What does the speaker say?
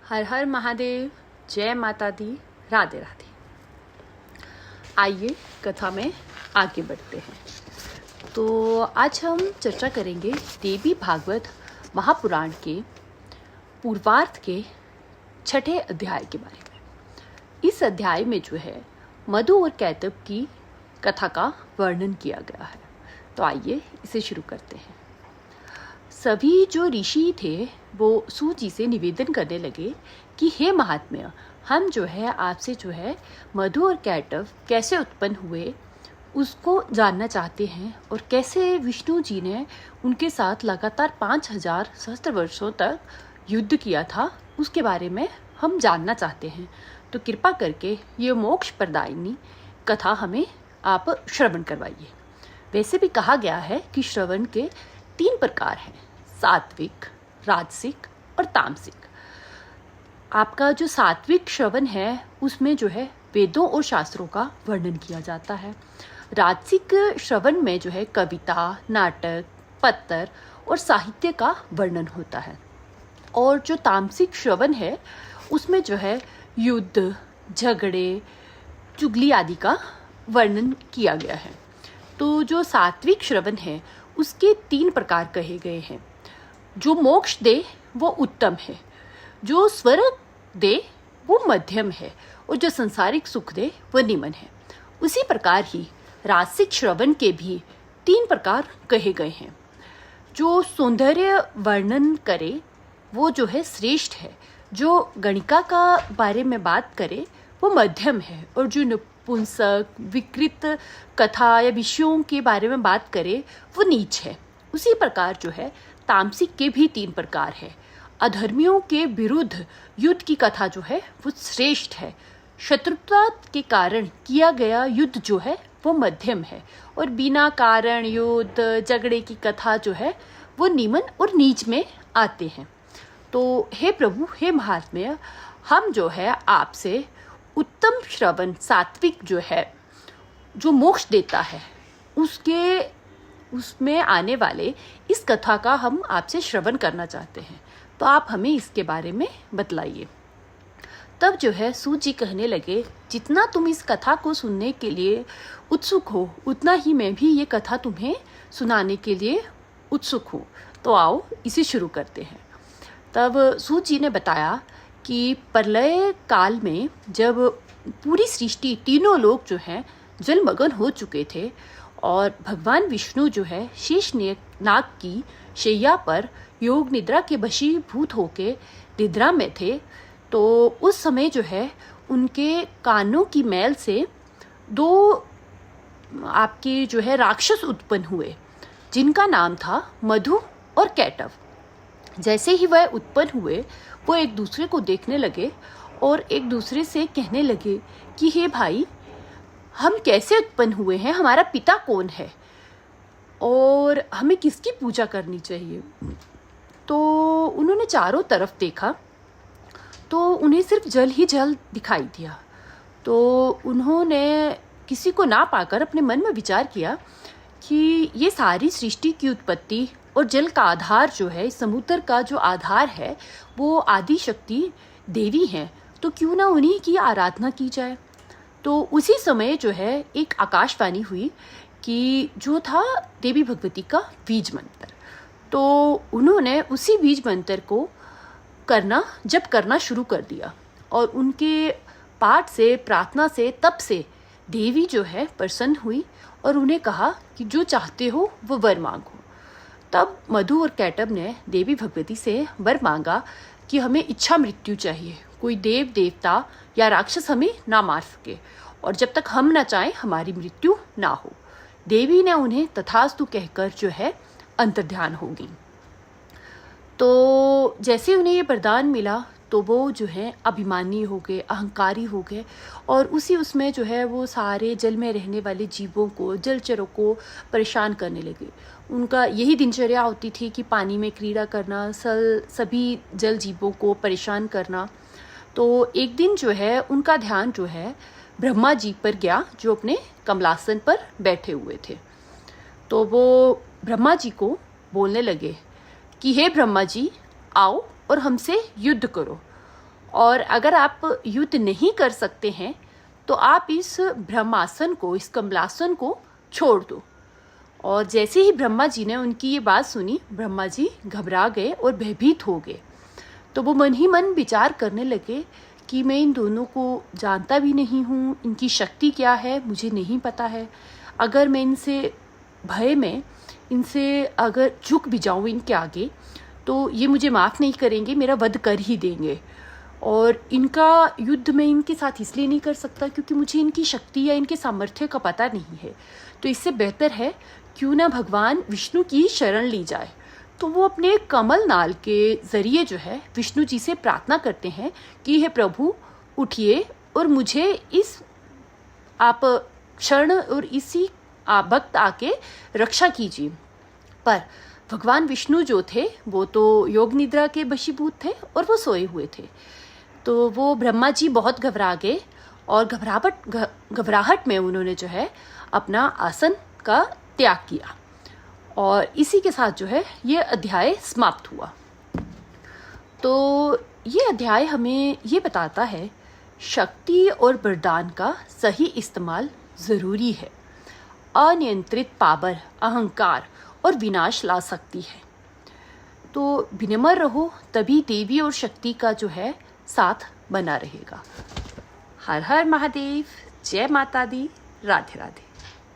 हर हर महादेव, जय माता दी, राधे राधे। आइए कथा में आगे बढ़ते हैं। तो आज हम चर्चा करेंगे देवी भागवत महापुराण के पूर्वार्ध के 6ठे अध्याय के बारे में। इस अध्याय में जो है मधु और कैटभ की कथा का वर्णन किया गया है। तो आइए इसे शुरू करते हैं। सभी जो ऋषि थे वो सूजी से निवेदन करने लगे कि हे महात्म्य, हम जो है आपसे जो है मधु और कैटभ कैसे उत्पन्न हुए उसको जानना चाहते हैं, और कैसे विष्णु जी ने उनके साथ लगातार 5000 सहस्त्र वर्षों तक युद्ध किया था उसके बारे में हम जानना चाहते हैं। तो कृपा करके ये मोक्ष प्रदायिनी कथा हमें आप श्रवण करवाइए। वैसे भी कहा गया है कि श्रवण के 3 प्रकार हैं, सात्विक, राजसिक और तामसिक। आपका जो सात्विक श्रवण है उसमें जो है वेदों और शास्त्रों का वर्णन किया जाता है। राजसिक श्रवण में जो है कविता, नाटक, पत्र और साहित्य का वर्णन होता है। और जो तामसिक श्रवण है उसमें जो है युद्ध, झगड़े, चुगली आदि का वर्णन किया गया है। तो जो सात्विक श्रवण है उसके 3 प्रकार कहे गए हैं। जो मोक्ष दे वो उत्तम है, जो स्वर्ग दे वो मध्यम है, और जो संसारिक सुख दे वो निम्न है। उसी प्रकार ही रासिक श्रवण के भी 3 प्रकार कहे गए हैं। जो सौंदर्य वर्णन करे वो जो है श्रेष्ठ है, जो गणिका का बारे में बात करे वो मध्यम है, और जो नपुंसक, विकृत कथा या विषयों के बारे में बात करे वो नीच है। उसी प्रकार जो है तामसिक के भी 3 प्रकार है। अधर्मियों के विरुद्ध युद्ध की कथा जो है वो श्रेष्ठ है, शत्रुता के कारण किया गया युद्ध जो है वो मध्यम है, और बिना कारण युद्ध झगड़े की कथा जो है वो निम्न और नीच में आते हैं। तो हे प्रभु, हे महात्म्य, हम जो है आपसे उत्तम श्रवण सात्विक जो है जो मोक्ष देता है उसमें आने वाले इस कथा का हम आपसे श्रवण करना चाहते हैं। तो आप हमें इसके बारे में बतलाइए। तब जो है सूत जी कहने लगे, जितना तुम इस कथा को सुनने के लिए उत्सुक हो उतना ही मैं भी ये कथा तुम्हें सुनाने के लिए उत्सुक हूँ। तो आओ इसे शुरू करते हैं। तब सूत जी ने बताया कि प्रलय काल में जब पूरी सृष्टि, तीनों लोग जो हैं जलमग्न हो चुके थे, और भगवान विष्णु जो है शेष नाग की शैया पर योग निद्रा के वशीभूत होके निद्रा में थे, तो उस समय जो है उनके कानों की मैल से 2 आपके जो है राक्षस उत्पन्न हुए, जिनका नाम था मधु और कैटभ। जैसे ही वह उत्पन्न हुए वो एक दूसरे को देखने लगे और एक दूसरे से कहने लगे कि हे भाई, हम कैसे उत्पन्न हुए हैं, हमारा पिता कौन है और हमें किसकी पूजा करनी चाहिए। तो उन्होंने चारों तरफ देखा तो उन्हें सिर्फ जल ही जल दिखाई दिया। तो उन्होंने किसी को ना पाकर अपने मन में विचार किया कि ये सारी सृष्टि की उत्पत्ति और जल का आधार जो है, समुद्र का जो आधार है वो आदि शक्ति देवी हैं, तो क्यों ना उन्हीं की आराधना की जाए। तो उसी समय जो है एक आकाशवाणी हुई कि जो था देवी भगवती का बीज मंत्र। तो उन्होंने उसी बीज मंत्र को जप करना शुरू कर दिया, और उनके पाठ से, प्रार्थना से, तप से देवी जो है प्रसन्न हुई और उन्हें कहा कि जो चाहते हो वो वर मांगो। तब मधु और कैटभ ने देवी भगवती से वर मांगा कि हमें इच्छा मृत्यु चाहिए, कोई देव देवता या राक्षस हमें ना मार सके, और जब तक हम ना चाहें हमारी मृत्यु ना हो। देवी ने उन्हें तथास्तु कहकर जो है अंतर्ध्यान हो गई। तो जैसे उन्हें ये वरदान मिला तो वो जो है अभिमानी हो गए, अहंकारी हो गए, और उसमें जो है वो सारे जल में रहने वाले जीवों को, जलचरों को परेशान करने लगे। उनका यही दिनचर्या होती थी कि पानी में क्रीड़ा करना, सभी जल जीवों को परेशान करना। तो एक दिन जो है उनका ध्यान जो है ब्रह्मा जी पर गया, जो अपने कमलासन पर बैठे हुए थे। तो वो ब्रह्मा जी को बोलने लगे कि हे ब्रह्मा जी, आओ और हमसे युद्ध करो। और अगर आप युद्ध नहीं कर सकते हैं तो आप इस ब्रह्मासन को, इस कमलासन को छोड़ दो। और जैसे ही ब्रह्मा जी ने उनकी ये बात सुनी, ब्रह्मा जी घबरा गए और भयभीत हो गए। तो वो मन ही मन विचार करने लगे कि मैं इन दोनों को जानता भी नहीं हूँ, इनकी शक्ति क्या है मुझे नहीं पता है। अगर मैं इनसे भय में इनसे अगर झुक भी जाऊँ इनके आगे तो ये मुझे माफ़ नहीं करेंगे, मेरा वध कर ही देंगे। और इनका युद्ध मैं इनके साथ इसलिए नहीं कर सकता क्योंकि मुझे इनकी शक्ति या इनके सामर्थ्य का पता नहीं है। तो इससे बेहतर है क्यों ना भगवान विष्णु की शरण ली जाए। तो वो अपने कमल नाल के ज़रिए जो है विष्णु जी से प्रार्थना करते हैं कि हे प्रभु उठिए और मुझे इस आप क्षण और इसी आप भक्त आके रक्षा कीजिए। पर भगवान विष्णु जो थे वो तो योग निद्रा के वशीभूत थे और वो सोए हुए थे। तो वो ब्रह्मा जी बहुत घबरा गए और घबराहट में उन्होंने जो है अपना आसन का त्याग किया। और इसी के साथ जो है ये अध्याय समाप्त हुआ। तो ये अध्याय हमें ये बताता है शक्ति और वरदान का सही इस्तेमाल ज़रूरी है। अनियंत्रित पावर अहंकार और विनाश ला सकती है। तो विनम्र रहो, तभी देवी और शक्ति का जो है साथ बना रहेगा। हर हर महादेव, जय माता दी, राधे राधे।